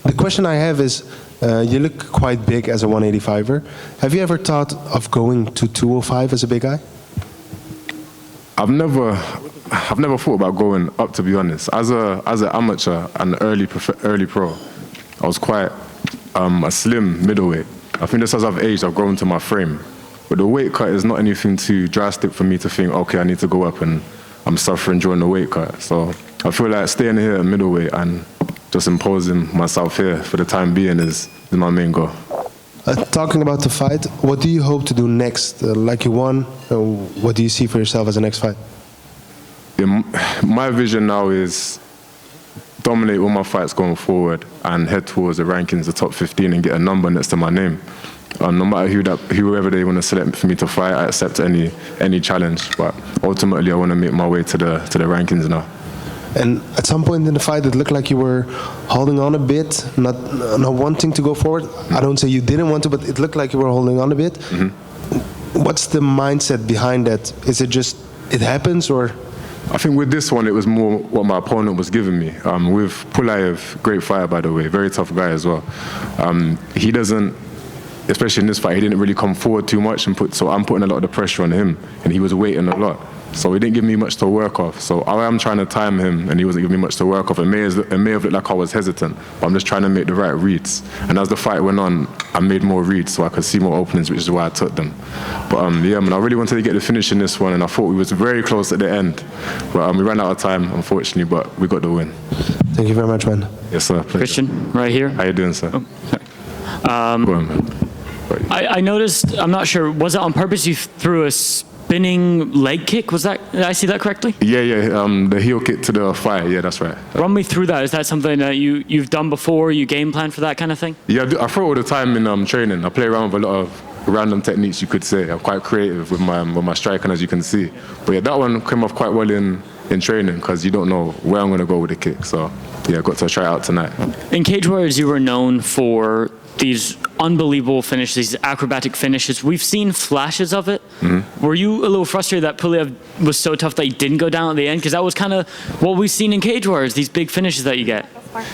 The question I have is, you look quite big as a 185er. Have you ever thought of going to 205 as a big guy? I've never thought about going up, to be honest. As an amateur and early pro, I was quite a slim middleweight. I think just as I've aged, I've grown to my frame. But the weight cut is not anything too drastic for me to think, okay, I need to go up and I'm suffering during the weight cut. So I feel like staying here at middleweight and just imposing myself here for the time being is my main goal. Talking about the fight, what do you hope to do next? Like you won, what do you see for yourself as the next fight? Yeah, my vision now is dominate all my fights going forward and head towards the rankings, the top 15, and get a number next to my name. No matter whoever they want to select for me to fight, I accept any challenge. But ultimately, I want to make my way to the rankings now. And at some point in the fight, it looked like you were holding on a bit, not wanting to go forward. I don't say you didn't want to, but it looked like you were holding on a bit. Mm-hmm. What's the mindset behind that? Is it just it happens, or? I think with this one, it was more what my opponent was giving me. With Podejmę, great fighter, by the way, very tough guy as well. He doesn't, especially in this fight, he didn't really come forward too much, so I'm putting a lot of the pressure on him, and he was waiting a lot. So he didn't give me much to work off. So I am trying to time him, and he wasn't giving me much to work off. It may have looked like I was hesitant, but I'm just trying to make the right reads. And as the fight went on, I made more reads so I could see more openings, which is why I took them. But yeah, man, I really wanted to get the finish in this one, and I thought we was very close at the end. But we ran out of time, unfortunately, but we got the win. Thank you very much, man. Yes, sir. Pleasure. Christian, right here. How you doing, sir? Oh, sorry. Go on, man. I noticed, I'm not sure, was it on purpose you threw a spinning leg kick? Was that, did I see that correctly? Yeah, the heel kick to the thigh, yeah, that's right. Run me through that. Is that something that you've done before, you game plan for that kind of thing? Yeah, I throw it all the time in training. I play around with a lot of random techniques, you could say. I'm quite creative with my striking, as you can see. But yeah, that one came off quite well in training, because you don't know where I'm going to go with the kick. So yeah, I got to try it out tonight. In Cage Warriors, you were known for these unbelievable finishes, these acrobatic finishes. We've seen flashes of it. Mm-hmm. Were you a little frustrated that Podejmę was so tough that he didn't go down at the end? Because that was kind of what we've seen in Cage Warriors, these big finishes that you get.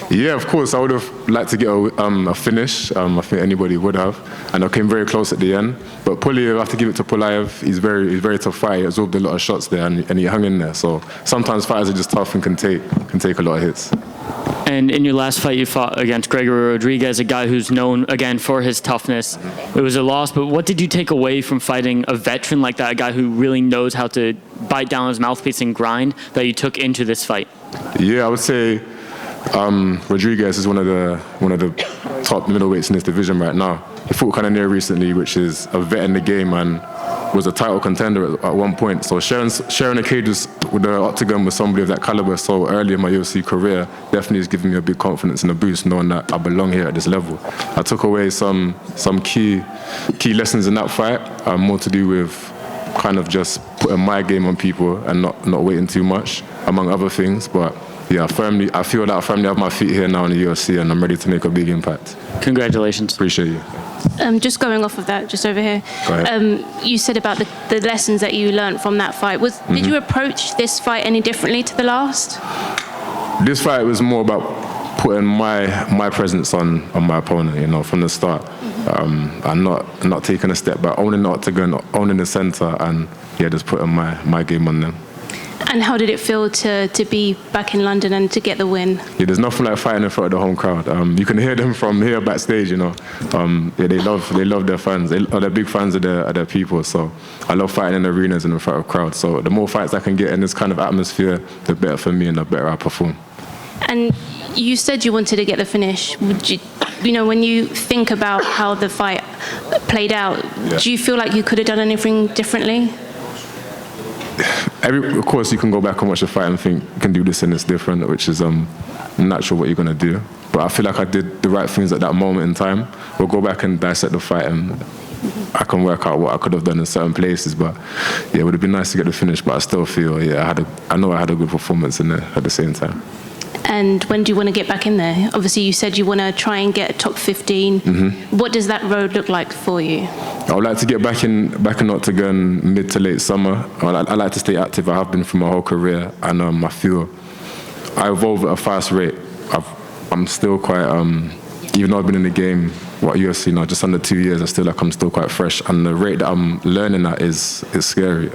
Yeah, of course. I would have liked to get a finish. I think anybody would have. And I came very close at the end. But Podejmę, I have to give it to Podejmę. He's very tough fighter. He absorbed a lot of shots there, and he hung in there. So sometimes fighters are just tough and can take a lot of hits. And in your last fight, you fought against Gregory Rodriguez, a guy who's known, again, for his toughness. It was a loss, but what did you take away from fighting a veteran like that, a guy who really knows how to bite down his mouthpiece and grind, that you took into this fight? Yeah, I would say Rodriguez is one of the top middleweights in this division right now. He fought Cannonier recently, which is a vet in the game and was a title contender at one point. So sharing a cage with the octagon with somebody of that caliber so early in my UFC career definitely has given me a big confidence and a boost, knowing that I belong here at this level. I took away some key lessons in that fight, more to do with kind of just putting my game on people and not waiting too much, among other things. But yeah, I feel that I firmly have my feet here now in the UFC, and I'm ready to make a big impact. Congratulations. Appreciate you. Just going off of that, just over here, you said about the lessons that you learned from that fight. Did you approach this fight any differently to the last? This fight was more about putting my presence on my opponent, from the start. And not taking a step back, owning the octagon, owning the center, and yeah, just putting my game on them. And how did it feel to be back in London and to get the win? Yeah, there's nothing like fighting in front of the home crowd. You can hear them from here backstage, Yeah, they love their fans. They're big fans of their people. So I love fighting in arenas and in front of crowds. So the more fights I can get in this kind of atmosphere, the better for me and the better I perform. And you said you wanted to get the finish. Would you, when you think about how the fight played out, do you feel like you could have done anything differently? Of course, you can go back and watch the fight and think you can do this and it's different, which is natural what you're going to do. But I feel like I did the right things at that moment in time. We'll go back and dissect the fight and I can work out what I could have done in certain places. But yeah, it would have been nice to get the finish, but I still feel, I know I had a good performance in there at the same time. And when do you want to get back in there? Obviously, you said you want to try and get a top 15. Mm-hmm. What does that road look like for you? I would like to get back in octagon mid to late summer. I like to stay active. I have been for my whole career, and I feel I evolve at a fast rate. I've I'm still quite, even though I've been in the game, UFC now, just under 2 years, I feel like I'm still quite fresh. And the rate that I'm learning at is scary.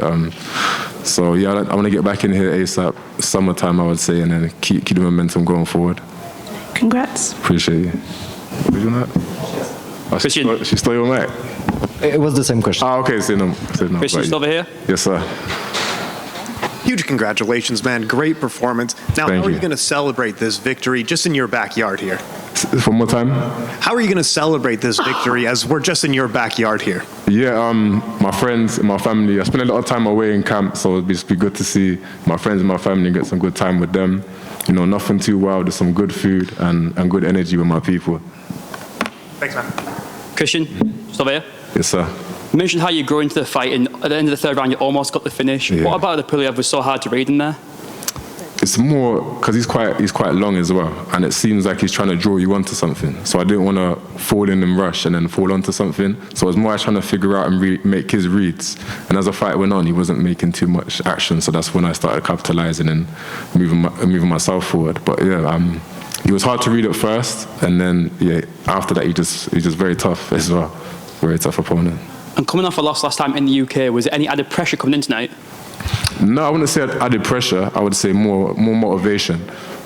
So yeah, I want to get back in here ASAP, summertime I would say, and then keep the momentum going forward. Congrats. Appreciate you. Did you know that? Oh, she stole your mic. It was the same question. Ah, okay, say no. Christian, just over here. Yes, sir. Huge congratulations, man. Great performance. Now, Thank how are you. you going to celebrate this victory just in your backyard here? One more time. How are you going to celebrate this victory as we're just in your backyard here? Yeah, my friends and my family. I spend a lot of time away in camp, so it'd just be good to see my friends and my family and get some good time with them. You know, nothing too wild, just some good food and good energy with my people. Thanks, man. Christian, just over here. Yes, sir. You mentioned how you grew into the fight, and at the end of the third round, you almost got the finish. Yeah. What about the Pulev was so hard to read in there? It's more because he's quite long as well, and it seems like he's trying to draw you onto something. So I didn't want to fall in and rush and then fall onto something. So it was more trying to figure out and make his reads. And as the fight went on, he wasn't making too much action. So that's when I started capitalizing and moving myself forward. But yeah, he was hard to read at first, and then yeah, after that he's just very tough as well. Very tough opponent. And coming off a loss last time in the UK, was there any added pressure coming in tonight? No, I wouldn't say added pressure. I would say more motivation.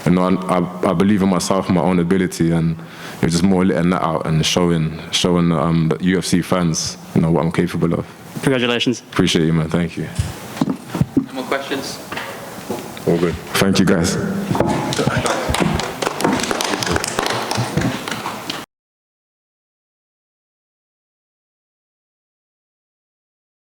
You know, I believe in myself and my own ability, and just more letting that out and showing the UFC fans, you know, what I'm capable of. Congratulations. Appreciate you, man. Thank you. No more questions? All good. Thank you, guys.